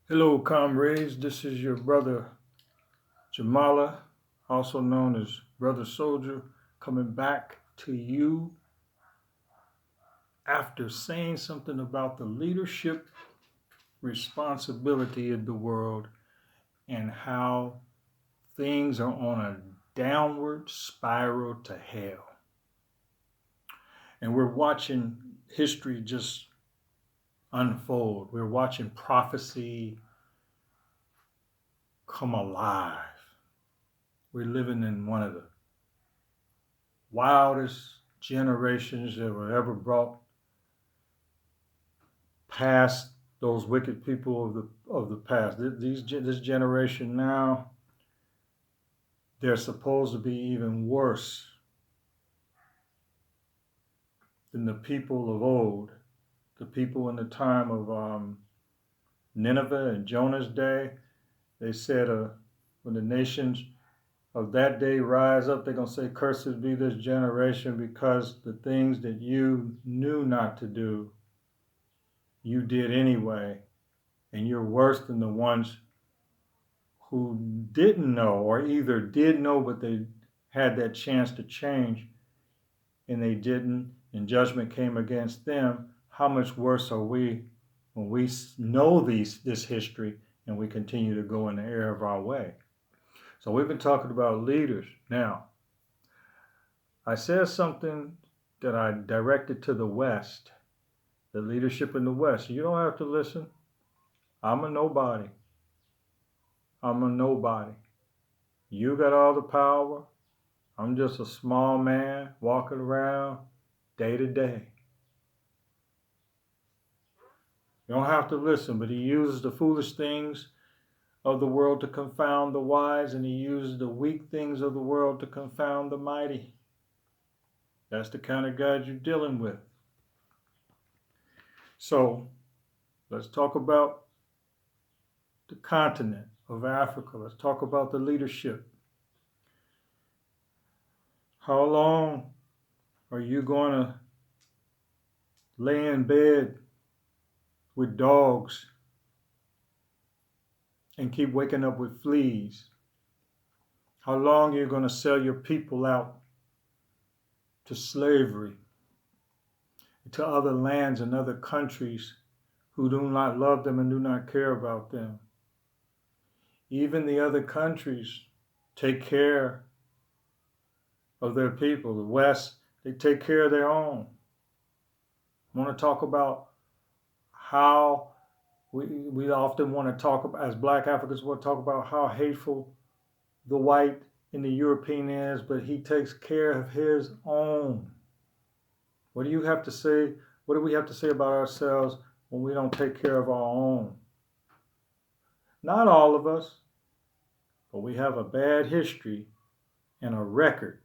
Hello, comrades. This is your brother Jamala, also known as Brother Soldier, coming back to you after saying something about the leadership responsibility in the world and how things are on a downward spiral to hell. And we're watching history just unfold. We're watching prophecy come alive. We're living in one of the wildest generations that were ever brought past those wicked people of the past. This generation now, they're supposed to be even worse than the people of old, the people in the time of Nineveh and Jonah's day. They said when the nations of that day rise up, they're going to say, "Cursed be this generation, because the things that you knew not to do, you did anyway, and you're worse than the ones who didn't know, or either did know but they had that chance to change and they didn't, and judgment came against them. How much worse are we when we know this history and we continue to go in the error of our way?" So we've been talking about leaders. Now, I said something that I directed to the West, the leadership in the West. You don't have to listen. I'm a nobody. I'm a nobody. You got all the power. I'm just a small man walking around day to day. You don't have to listen, but he uses the foolish things of the world to confound the wise, and he uses the weak things of the world to confound the mighty. That's the kind of God you're dealing with. So let's talk about the continent of Africa. Let's talk about the leadership. How long are you going to lay in bed with dogs and keep waking up with fleas? How long are you going to sell your people out to slavery, to other lands and other countries who do not love them and do not care about them? Even the other countries take care of their people. The West, they take care of their own. I want to talk about how we often want to talk about, as Black Africans want to talk about how hateful the white and the European is, but he takes care of his own. What do you have to say? What do we have to say about ourselves when we don't take care of our own? Not all of us, but we have a bad history and a record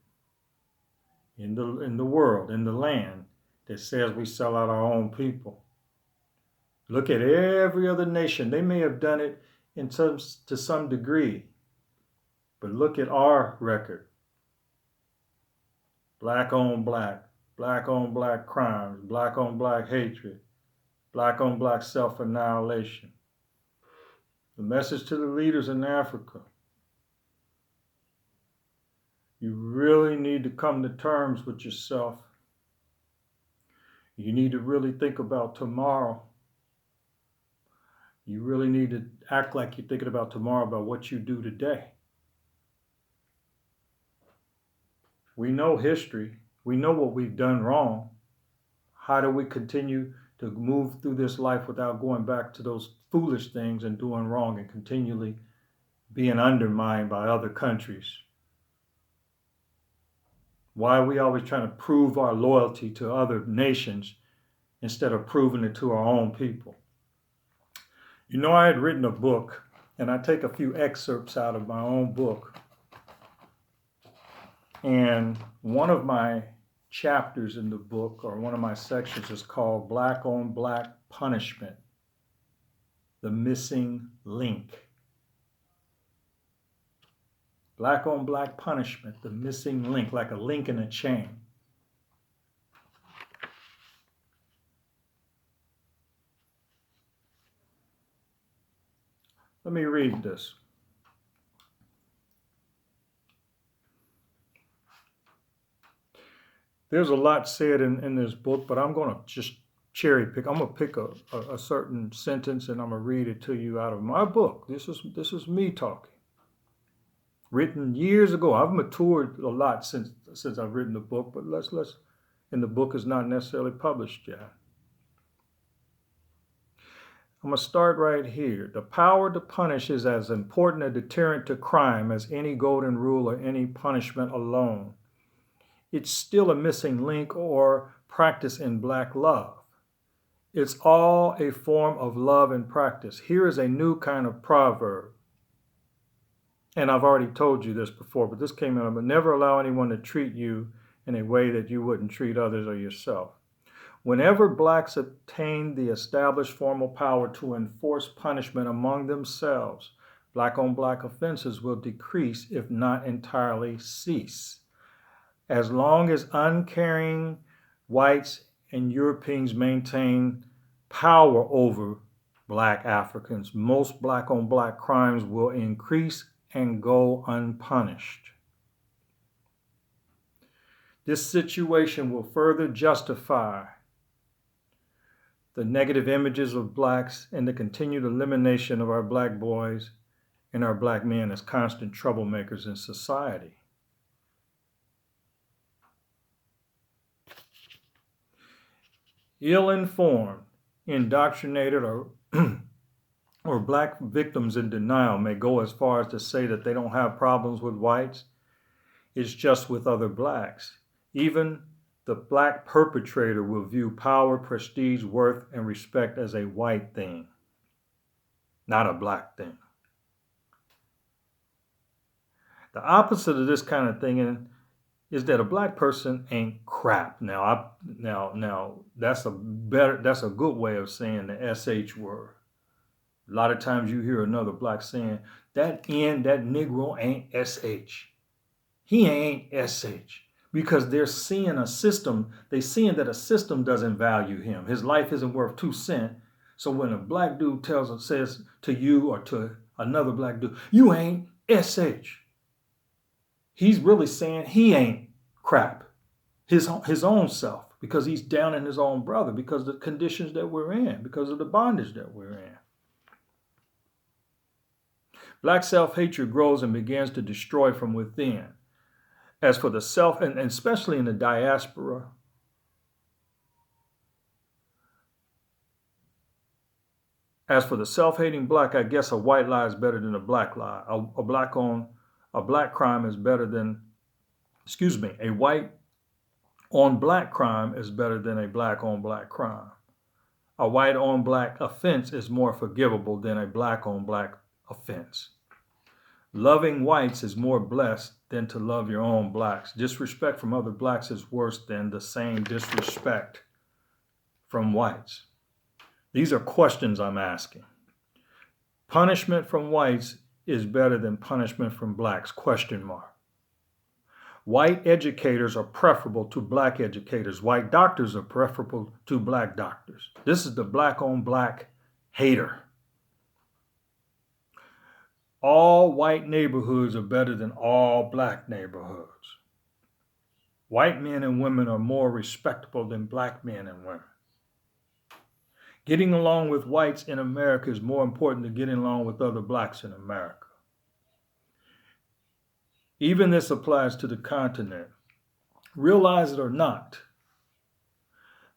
in the world, in the land, that says we sell out our own people. Look at every other nation. They may have done it to some degree, but look at our record. Black on black, black on black crimes, black on black hatred, black on black self-annihilation. The message to the leaders in Africa: you really need to come to terms with yourself. You need to really think about tomorrow. You really need to act like you're thinking about tomorrow, about what you do today. We know history. We know what we've done wrong. How do we continue to move through this life without going back to those foolish things and doing wrong and continually being undermined by other countries? Why are we always trying to prove our loyalty to other nations instead of proving it to our own people? You know, I had written a book, and I take a few excerpts out of my own book. And one of my chapters in the book, or one of my sections, is called Black on Black Punishment, the Missing Link. Black on black punishment, the missing link, like a link in a chain. Let me read this. There's a lot said in this book, but I'm going to just cherry pick. I'm going to pick a certain sentence and I'm going to read it to you out of my book. This is me talking. Written years ago. I've matured a lot since I've written the book, but and the book is not necessarily published yet. I'm going to start right here. The power to punish is as important a deterrent to crime as any golden rule or any punishment alone. It's still a missing link or practice in Black love. It's all a form of love and practice. Here is a new kind of proverb. And I've already told you this before, but this came out, but never allow anyone to treat you in a way that you wouldn't treat others or yourself. Whenever blacks obtain the established formal power to enforce punishment among themselves, black-on-black offenses will decrease, if not entirely cease. As long as uncaring whites and Europeans maintain power over black Africans, most black-on-black crimes will increase and go unpunished. This situation will further justify the negative images of blacks and the continued elimination of our black boys and our black men as constant troublemakers in society. Ill-informed, indoctrinated, or black victims in denial may go as far as to say that they don't have problems with whites. It's just with other blacks. Even the black perpetrator will view power, prestige, worth, and respect as a white thing, not a black thing. The opposite of this kind of thinking is that a black person ain't crap. Now that's a good way of saying the SH word. A lot of times you hear another black saying, that Negro ain't SH. He ain't SH. Because they're seeing a system, they're seeing that a system doesn't value him. His life isn't worth 2 cents. So when a black dude says to you or to another black dude, you ain't SH, he's really saying he ain't crap. His own self, because he's down in his own brother, because of the conditions that we're in, because of the bondage that we're in. Black self-hatred grows and begins to destroy from within. As for the self, and especially in the diaspora, as for the self-hating black, I guess a white lie is better than a black lie. A black crime is better than, a white on black crime is better than a black on black crime. A white on black offense is more forgivable than a black on black offense. Loving whites is more blessed than to love your own blacks. Disrespect from other blacks is worse than the same disrespect from whites. These are questions I'm asking. Punishment from whites is better than punishment from blacks, ? White educators are preferable to black educators. White doctors are preferable to black doctors. This is the black on black hater. All white neighborhoods are better than all black neighborhoods. White men and women are more respectable than black men and women. Getting along with whites in America is more important than getting along with other blacks in America. Even this applies to the continent. Realize it or not,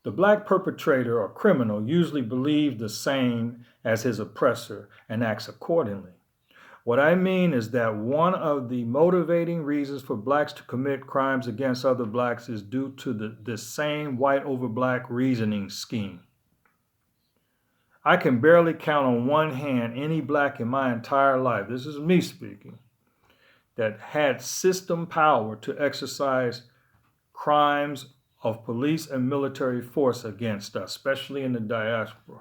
the black perpetrator or criminal usually believes the same as his oppressor and acts accordingly. What I mean is that one of the motivating reasons for blacks to commit crimes against other blacks is due to this same white over black reasoning scheme. I can barely count on one hand any black in my entire life, this is me speaking, that had system power to exercise crimes of police and military force against us, especially in the diaspora,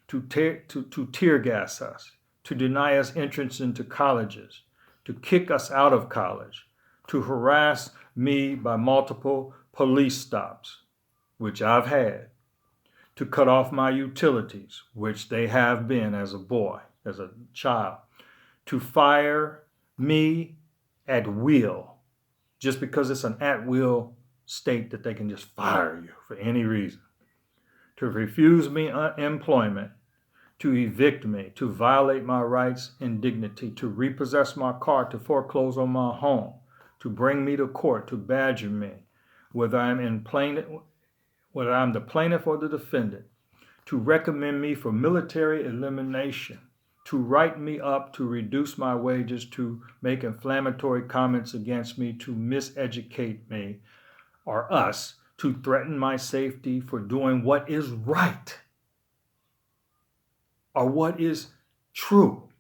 to tear gas us, to deny us entrance into colleges, to kick us out of college, to harass me by multiple police stops, which I've had, to cut off my utilities, which they have been as a boy, as a child, to fire me at will, just because it's an at-will state that they can just fire you for any reason, to refuse me employment, to evict me, to violate my rights and dignity, to repossess my car, to foreclose on my home, to bring me to court, to badger me, whether I'm the plaintiff or the defendant, to recommend me for military elimination, to write me up, to reduce my wages, to make inflammatory comments against me, to miseducate me or us, to threaten my safety for doing what is right or what is true,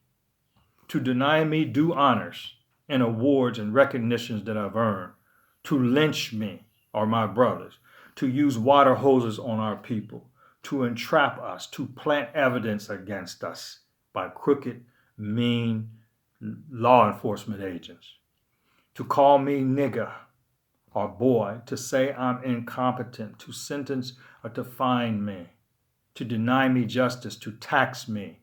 to deny me due honors and awards and recognitions that I've earned, to lynch me or my brothers, to use water hoses on our people, to entrap us, to plant evidence against us by crooked, mean law enforcement agents, to call me nigger or boy, to say I'm incompetent, to sentence or to fine me, to deny me justice, to tax me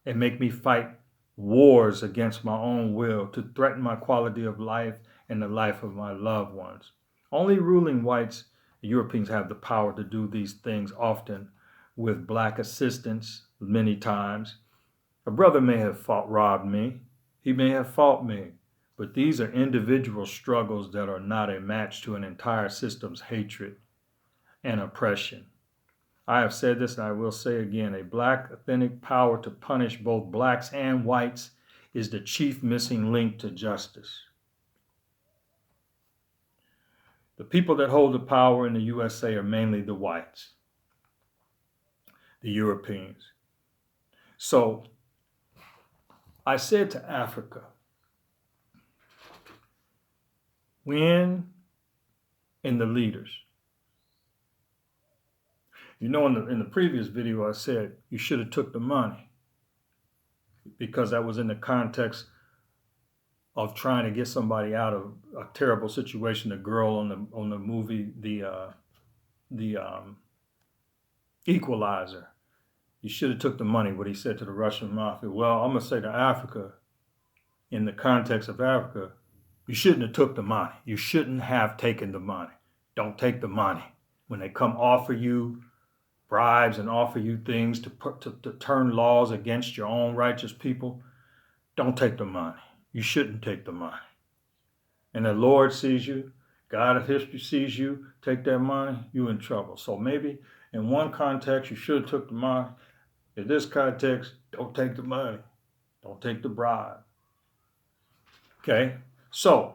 and make me fight wars against my own will, to threaten my quality of life and the life of my loved ones. Only ruling whites, Europeans, have the power to do these things, often with black assistance many times. A brother may have robbed me. He may have fought me. But these are individual struggles that are not a match to an entire system's hatred and oppression. I have said this and I will say again, a black authentic power to punish both blacks and whites is the chief missing link to justice. The people that hold the power in the USA are mainly the whites, the Europeans. So I said to Africa, when in the leaders, you know, in the previous video, I said you should have took the money because that was in the context of trying to get somebody out of a terrible situation. The girl on the movie, the Equalizer. You should have took the money. What he said to the Russian mafia. Well, I'm gonna say to Africa, in the context of Africa, you shouldn't have took the money. You shouldn't have taken the money. Don't take the money when they come offer you bribes and offer you things to turn laws against your own righteous people. Don't take the money. You shouldn't take the money. And the Lord sees you, God of history sees you, take that money, you're in trouble. So maybe in one context, you should have took the money. In this context, don't take the money. Don't take the bribe. Okay? So,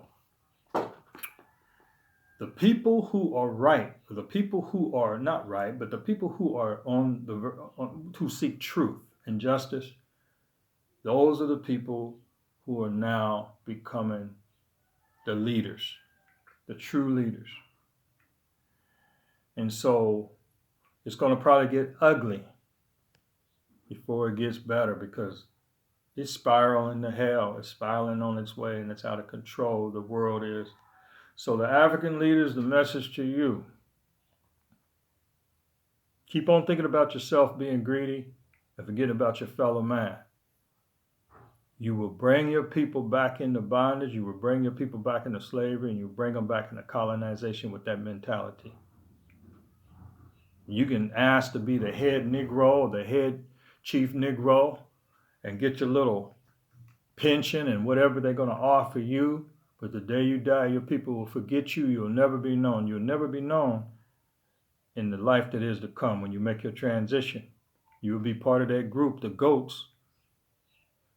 the people who are right, or the people who are not right, but the people who are who seek truth and justice, those are the people who are now becoming the leaders, the true leaders. And so it's going to probably get ugly before it gets better, because it's spiraling to hell. It's spiraling on its way, and it's out of control. The world is. So the African leaders, the message to you: keep on thinking about yourself being greedy and forget about your fellow man. You will bring your people back into bondage. You will bring your people back into slavery, and you bring them back into colonization with that mentality. You can ask to be the head Negro or the head chief Negro and get your little pension and whatever they're going to offer you. But the day you die, your people will forget you. You'll never be known. You'll never be known in the life that is to come when you make your transition. You will be part of that group, the GOATs.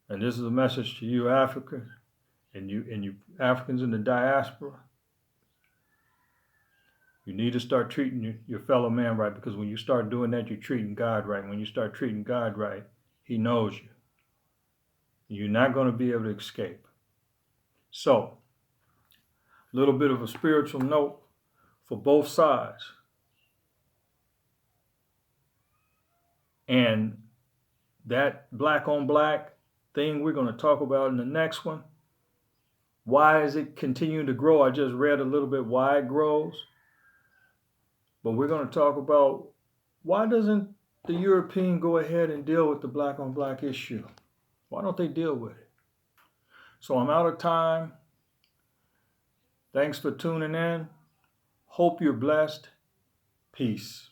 And this is a message to you, Africans, and you Africans in the diaspora. You need to start treating your fellow man right, because when you start doing that, you're treating God right. When you start treating God right, He knows you. You're not going to be able to escape. So, a little bit of a spiritual note for both sides. And that black on black thing we're going to talk about in the next one. Why is it continuing to grow? I just read a little bit why it grows. But we're going to talk about why doesn't the European go ahead and deal with the black on black issue? Why don't they deal with it? So I'm out of time. Thanks for tuning in. Hope you're blessed. Peace.